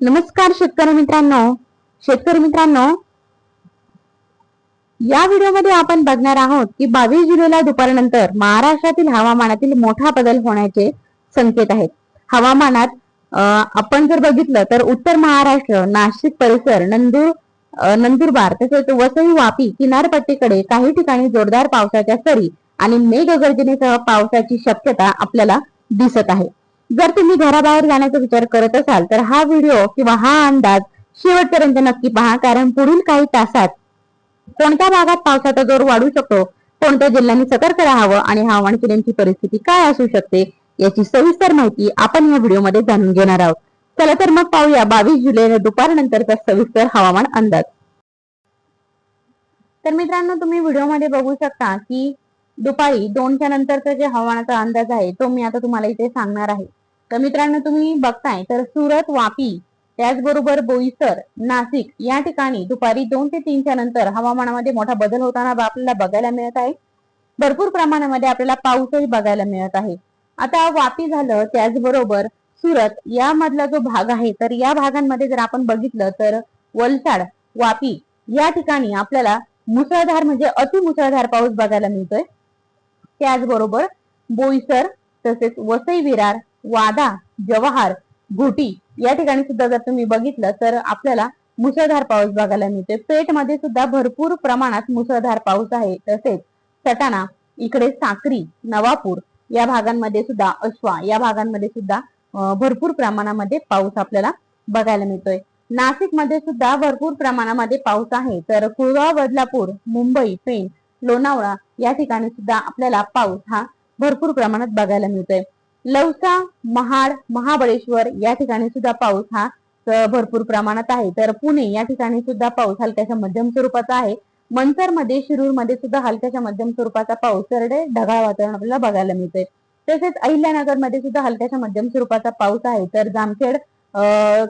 नमस्कार शेतकरी मित्रांनो, या व्हिडिओमध्ये आपण बघणार आहोत की 22 जुलैला दुपारनंतर महाराष्ट्रातील हवामानातील मोठा बदल होण्याचे संकेत आहेत. हवामानात आपण जर बघितलं तर उत्तर महाराष्ट्र, नाशिक परिसर, नंदुरबार तसेच वसई, वापी किनारपट्टीकडे काही ठिकाणी जोरदार पावसाच्या सरी आणि मेघगर्जनेसह पावसाची शक्यता आपल्याला दिसत आहे. जर तुम्ही घराबाहेर जाण्याचा विचार करत असाल तर हा व्हिडिओ किंवा हा अंदाज शेवटपर्यंत नक्की पहा, कारण पुढील काही तासात कोणत्या भागात पावसाचा जोर वाढू शकतो, कोणत्या जिल्ह्यांनी सतर्क राहावं आणि हवामान केंद्राची परिस्थिती काय असू शकते याची सविस्तर माहिती आपण या व्हिडिओमध्ये जाणून घेणार आहोत. चला तर मग पाहूया 22 जुलै दुपारनंतरचा सविस्तर हवामान अंदाज. तर मित्रांनो, तुम्ही व्हिडिओमध्ये बघू शकता की दुपारी 2च्या नंतरचा जे हवामानाचा अंदाज आहे तो मी आता तुम्हाला इथे सांगणार आहे. तर मित्रांनो, तुम्ही बघताय तर सुरत, वापी त्याचबरोबर बोईसर, नाशिक या ठिकाणी दुपारी 2 ते 3च्या नंतर हवामानामध्ये मोठा बदल होताना आपल्याला बघायला मिळत आहे. भरपूर प्रमाणामध्ये आपल्याला पाऊसही बघायला मिळत आहे. आता वापी झालं, त्याचबरोबर सुरत यामधला जो भाग आहे तर या भागांमध्ये जर आपण बघितलं तर वलसाड, वापी या ठिकाणी आपल्याला मुसळधार म्हणजे अतिमुसळधार पाऊस बघायला मिळतोय. त्याचबरोबर बोईसर तसेच वसई विरार, वादा, जवाहर, घोटी या ठिकाणी सुद्धा जर तुम्ही बघितलं तर आपल्याला मुसळधार पाऊस बघायला मिळतोय. पेठमध्ये सुद्धा भरपूर प्रमाणात मुसळधार पाऊस आहे. तसेच सटाणा, इकडे साक्री, नवापूर या भागांमध्ये सुद्धा, अश्वा या भागांमध्ये सुद्धा भरपूर प्रमाणामध्ये पाऊस आपल्याला बघायला मिळतोय. नाशिक मध्ये सुद्धा भरपूर प्रमाणामध्ये पाऊस आहे. तर कुळगाव, बदलापूर, मुंबई, पेण, लोणावळा या ठिकाणी सुद्धा आपल्याला पाऊस हा भरपूर प्रमाणात बघायला मिळतोय. लवसा, महाड, महाबळेश्वर या ठिकाणी सुद्धा पाऊस हा भरपूर प्रमाणात आहे. तर पुणे या ठिकाणी सुद्धा पाऊस हलक्याच्या मध्यम स्वरूपाचा आहे. मंचर मध्ये, शिरूर मध्ये सुद्धा हलक्याच्या मध्यम स्वरूपाचा पाऊस, सरडे ढगाळ वातावरण आपल्याला बघायला मिळतंय. तसेच अहिल्यानगर मध्ये सुद्धा हलक्याच्या मध्यम स्वरूपाचा पाऊस आहे. तर जामखेड,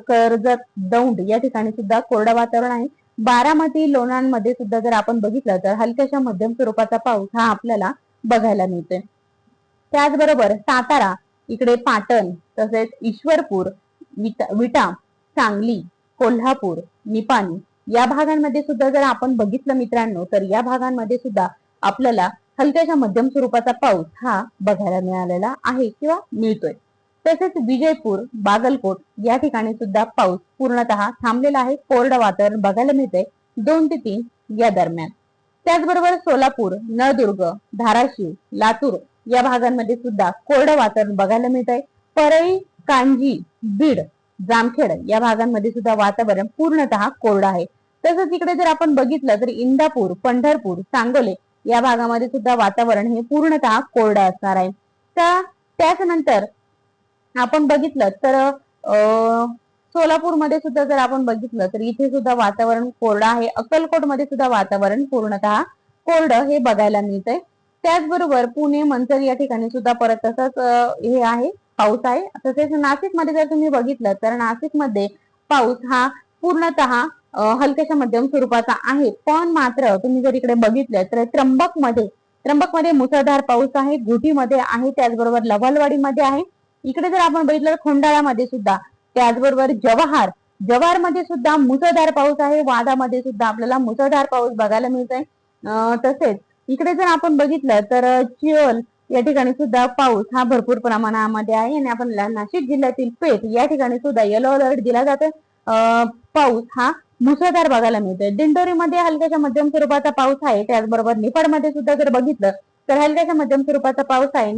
कर्जत, दौंड या ठिकाणी सुद्धा कोरडं वातावरण आहे. बारामती, लोणांमध्ये सुद्धा जर आपण बघितलं तर हलक्याच्या मध्यम स्वरूपाचा पाऊस हा आपल्याला बघायला मिळतोय. त्याचबरोबर सातारा, इकडे पाटण तसेच ईश्वरपूर, विटा, सांगली, कोल्हापूर, निपाणी या भागांमध्ये सुद्धा जर आपण बघितलं मित्रांनो तर या भागांमध्ये सुद्धा आपल्याला हलक्याच्या मध्यम स्वरूपाचा पाऊस हा बघायला मिळालेला आहे किंवा मिळतोय. तसेच विजयपूर, बागलकोट या ठिकाणी सुद्धा पाऊस पूर्णतः थांबलेला आहे. कोरडं वातावरण बघायला मिळतंय 2 ते 3 या दरम्यान. त्याचबरोबर सोलापूर, नळदुर्ग, धाराशिव, लातूर या भागांमध्ये सुद्धा कोरडं वातावरण बघायला मिळत आहे. परळी, कांजी, बीड, जामखेड या भागांमध्ये सुद्धा वातावरण पूर्णतः कोरडं आहे. तसंच इकडे जर आपण बघितलं तर इंदापूर, पंढरपूर, सांगोले या भागामध्ये सुद्धा वातावरण हे पूर्णतः कोरडं असणार आहे. त्याच नंतर आपण बघितलं तर सोलापूरमध्ये सुद्धा जर आपण बघितलं तर इथे सुद्धा वातावरण कोरडं आहे. अक्कलकोटमध्ये सुद्धा वातावरण पूर्णतः कोरडं हे बघायला मिळतंय. त्याचबरोबर पुणे, मंचर या ठिकाणी सुद्धा परत तसंच हे आहे, पाऊस आहे. तसेच नाशिकमध्ये जर तुम्ही बघितलं तर नाशिकमध्ये पाऊस हा पूर्णतः हलक्याच्या मध्यम स्वरूपाचा आहे. पण मात्र तुम्ही जर इकडे बघितलं तर त्र्यंबकमध्ये मुसळधार पाऊस आहे, घोटीमध्ये आहे, त्याचबरोबर लवलवाडीमध्ये आहे. इकडे जर आपण बघितलं तर खंडाळामध्ये सुद्धा, त्याचबरोबर जवाहर मध्ये सुद्धा मुसळधार पाऊस आहे. वादामध्ये सुद्धा आपल्याला मुसळधार पाऊस बघायला मिळतोय. तसेच इकडे जर आपण बघितलं तर चिओल या ठिकाणी सुद्धा पाऊस हा भरपूर प्रमाणामध्ये आहे. आणि आपण नाशिक जिल्ह्यातील पेठ या ठिकाणी सुद्धा येलो अलर्ट दिला जातोय. पाऊस हा मुसळधार बघायला मिळतोय. दिंडोरीमध्ये हलक्याच्या मध्यम स्वरूपाचा पाऊस आहे. त्याचबरोबर निफाडमध्ये सुद्धा जर बघितलं तर हलक्याच्या मध्यम स्वरूपाचा पाऊस आहे.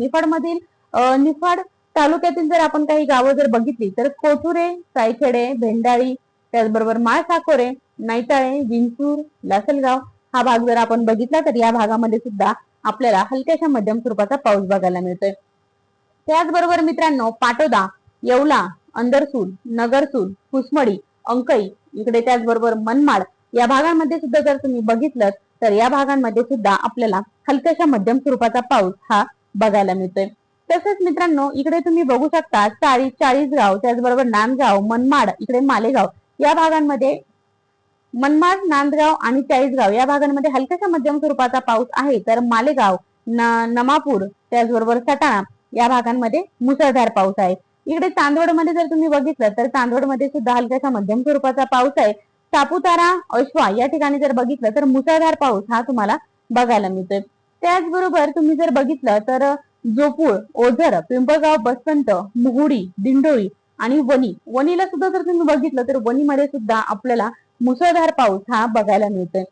निफाड तालुक्यातील जर आपण काही गावं जर बघितली तर कोथुरे, सायखेडे, भेंडाळी, त्याचबरोबर माळसाकोरे, नैताळे, विंचूर, लासलगाव हा भाग जर आपण बघितला तर या भागामध्ये सुद्धा आपल्याला हलक्याच्या मध्यम स्वरूपाचा पाऊस बघायला मिळतोय. त्याचबरोबर मित्रांनो, पाटोदा, येवला, अंदरसूल, नगरसूल, कुसमडी, अंकई इकडे त्याचबरोबर मनमाड या भागांमध्ये सुद्धा जर तुम्ही बघितलं तर या भागांमध्ये सुद्धा आपल्याला हलक्याच्या मध्यम स्वरूपाचा पाऊस हा बघायला मिळतोय. तसेच मित्रांनो, इकडे तुम्ही बघू शकता चाळीसगाव, त्याचबरोबर नांदगाव, मनमाड, इकडे मालेगाव या भागांमध्ये, मनमाड, नांदगाव आणि चाळीसगाव या भागांमध्ये हलक्याच्या मध्यम स्वरूपाचा पाऊस आहे. तर मालेगाव, नमापूर, त्याचबरोबर सटाणा या भागांमध्ये मुसळधार पाऊस आहे. इकडे चांदवडमध्ये जर तुम्ही बघितलं तर चांदवडमध्ये सुद्धा हलक्याचा मध्यम स्वरूपाचा पाऊस आहे. सापुतारा, अश्वा या ठिकाणी जर बघितलं तर मुसळधार पाऊस हा तुम्हाला बघायला मिळतोय. त्याचबरोबर तुम्ही जर बघितलं तर जोपूळ, ओझर, पिंपळगाव, बसवंत, मुहुडी, दिंडोळी आणि वणीला सुद्धा जर तुम्ही बघितलं तर वणीमध्ये सुद्धा आपल्याला मुसळधार पाऊस हा बघायला मिळतोय.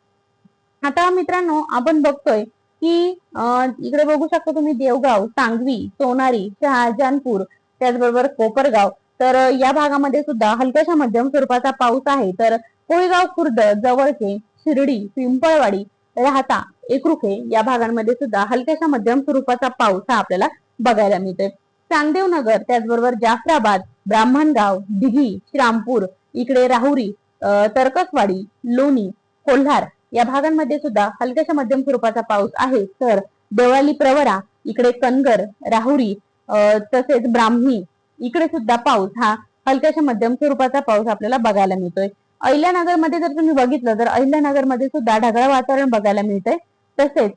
आता मित्रांनो आपण बघतोय की इकडे बघू शकता तुम्ही देवगाव, सांगवी, सोनारी, शहाजहानपूर, त्याचबरोबर कोपरगाव, तर या भागामध्ये सुद्धा हलक्याशा मध्यम स्वरूपाचा पाऊस आहे. तर कोळीगाव खुर्द, जवळचे, शिर्डी, पिंपळवाडी, राहता, एकरुखे या भागांमध्ये सुद्धा हलक्याशा मध्यम स्वरूपाचा पाऊस हा आपल्याला बघायला मिळतोय. चांगदेव नगर, त्याचबरोबर जाफराबाद, ब्राह्मणगाव, दिघी, श्रामपूर, इकडे राहुरी, तरकसवाडी, लोणी, कोल्हार या भागांमध्ये सुद्धा हलक्याशा मध्यम स्वरूपाचा पाऊस आहे. तर देवळाली, प्रवरा, इकडे कनगर, राहुरी, तसेच ब्राह्मणी इकडे सुद्धा पाऊस हा हलक्याशा मध्यम स्वरूपाचा पाऊस आपल्याला बघायला मिळतोय. अहिल्यानगरमध्ये जर तुम्ही बघितलं तर अहिल्यानगरमध्ये सुद्धा ढगाळ वातावरण बघायला मिळतंय. तसेच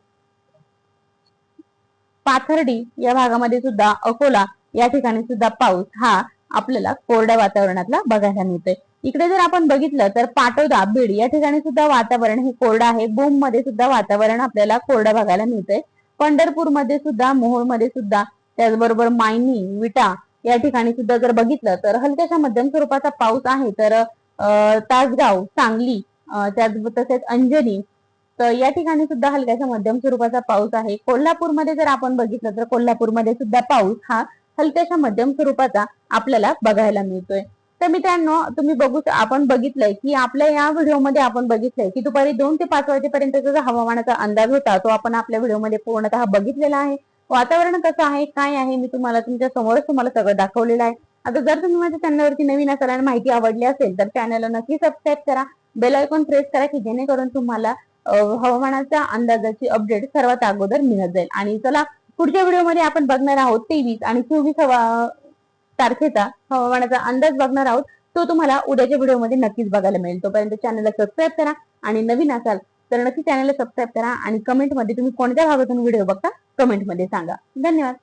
पाथर्डी या भागामध्ये सुद्धा, अकोला या ठिकाणी सुद्धा पाऊस हा आपल्याला कोरड्या वातावरणातला बघायला मिळतोय. इकडे जर आपण बघितलं तर पाटोदा, बीड या ठिकाणी सुद्धा वातावरण हे कोरडं आहे. बोम मध्ये सुद्धा वातावरण आपल्याला कोरडं बघायला मिळतंय. पंढरपूर मध्ये सुद्धा, मोहोळ मध्ये सुद्धा, त्याचबरोबर मायनी, विटा या ठिकाणी सुद्धा जर बघितलं तर हलक्याशा मध्यम स्वरूपाचा पाऊस आहे. तर तासगाव, सांगली, तसेच अंजनी, तर या ठिकाणी सुद्धा हलक्याशा मध्यम स्वरूपाचा पाऊस आहे. कोल्हापूरमध्ये जर आपण बघितलं तर कोल्हापूरमध्ये सुद्धा पाऊस हा हलक्याशा मध्यम स्वरूपाचा आपल्याला बघायला मिळतोय. तर मित्रांनो तुम्ही आपण बघितलंय की आपल्या या व्हिडिओमध्ये आपण बघितलंय की दुपारी 2 ते 5 वाजेपर्यंतचा जो हवामानाचा अंदाज होता तो आपण आपल्या व्हिडिओमध्ये पूर्णतः बघितलेला आहे. वातावरण कसं आहे, काय आहे, मी तुमच्या समोरच सगळं दाखवलेलं आहे. आता जर तुम्ही माझ्या चॅनलवरती नवीन असाल आणि माहिती आवडली असेल तर चॅनलला नक्की सबस्क्राईब करा, बेल आयकॉन प्रेस करा की जेणेकरून तुम्हाला हवामानाच्या अंदाजाची अपडेट सर्वात अगोदर मिळत जाईल. आणि चला पुढच्या व्हिडिओमध्ये आपण बघणार आहोत 23 आणि 24 तारखेचा हवामानाचा अंदाज बघणार आहोत. तो तुम्हाला उद्याच्या व्हिडिओमध्ये नक्कीच बघायला मिळेल. तोपर्यंत चॅनलला सबस्क्राईब करा आणि नवीन असाल तर नक्की चॅनलला सबस्क्राईब करा आणि कमेंटमध्ये तुम्ही कोणत्या भागातून व्हिडिओ बघता कमेंटमध्ये सांगा. धन्यवाद.